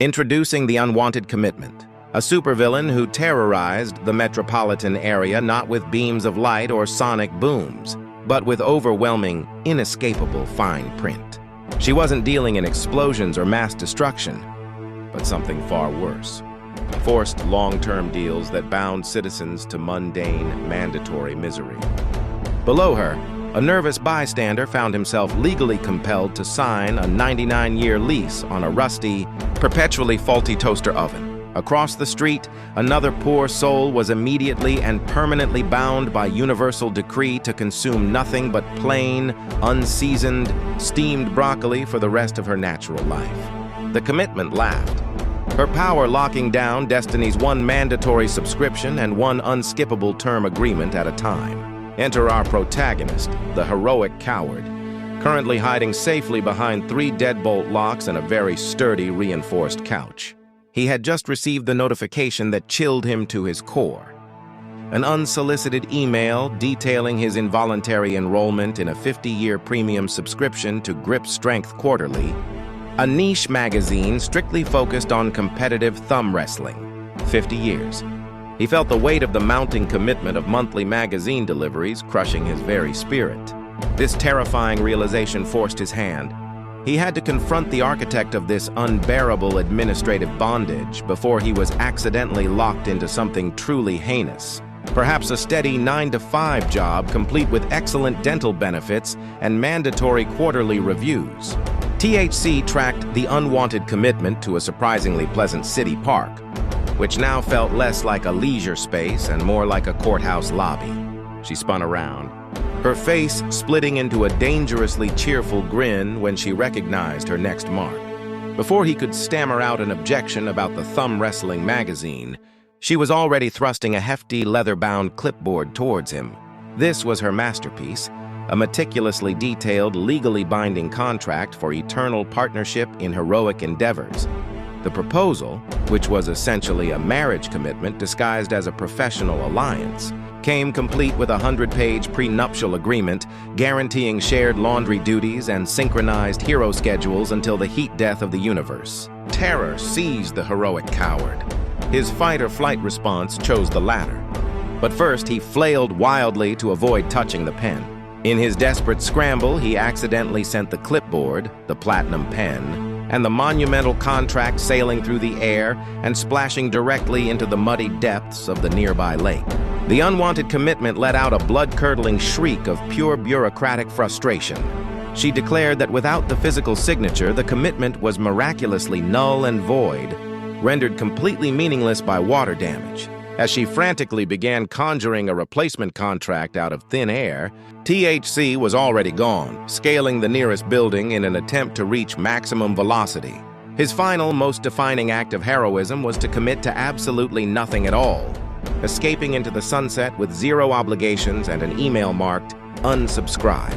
Introducing the Unwanted Commitment, a supervillain who terrorized the metropolitan area not with beams of light or sonic booms, but with overwhelming, inescapable fine print. She wasn't dealing in explosions or mass destruction, but something far worse. Forced long-term deals that bound citizens to mundane, mandatory misery. Below her, a nervous bystander found himself legally compelled to sign a 99-year lease on a rusty, perpetually faulty toaster oven. Across the street, another poor soul was immediately and permanently bound by universal decree to consume nothing but plain, unseasoned, steamed broccoli for the rest of her natural life. The commitment laughed, her power locking down Destiny's one mandatory subscription and one unskippable term agreement at a time. Enter our protagonist, the heroic coward, currently hiding safely behind 3 deadbolt locks and a very sturdy, reinforced couch. He had just received the notification that chilled him to his core. An unsolicited email detailing his involuntary enrollment in a 50-year premium subscription to Grip Strength Quarterly, a niche magazine strictly focused on competitive thumb wrestling. 50 years. He felt the weight of the mounting commitment of monthly magazine deliveries crushing his very spirit. This terrifying realization forced his hand. He had to confront the architect of this unbearable administrative bondage before he was accidentally locked into something truly heinous. Perhaps a steady 9-to-5 job complete with excellent dental benefits and mandatory quarterly reviews. THC tracked the unwanted commitment to a surprisingly pleasant city park, which now felt less like a leisure space and more like a courthouse lobby. She spun around, her face splitting into a dangerously cheerful grin when she recognized her next mark. Before he could stammer out an objection about the thumb wrestling magazine, she was already thrusting a hefty leather-bound clipboard towards him. This was her masterpiece, a meticulously detailed, legally binding contract for eternal partnership in heroic endeavors. The proposal, which was essentially a marriage commitment disguised as a professional alliance, came complete with a 100-page prenuptial agreement guaranteeing shared laundry duties and synchronized hero schedules until the heat death of the universe. Terror seized the heroic coward. His fight-or-flight response chose the latter. But first, he flailed wildly to avoid touching the pen. In his desperate scramble, he accidentally sent the clipboard, the platinum pen, and the monumental contract sailing through the air and splashing directly into the muddy depths of the nearby lake. The unwanted commitment let out a blood-curdling shriek of pure bureaucratic frustration. She declared that without the physical signature, the commitment was miraculously null and void, rendered completely meaningless by water damage. As she frantically began conjuring a replacement contract out of thin air, THC was already gone, scaling the nearest building in an attempt to reach maximum velocity. His final, most defining act of heroism was to commit to absolutely nothing at all, escaping into the sunset with 0 obligations and an email marked unsubscribe.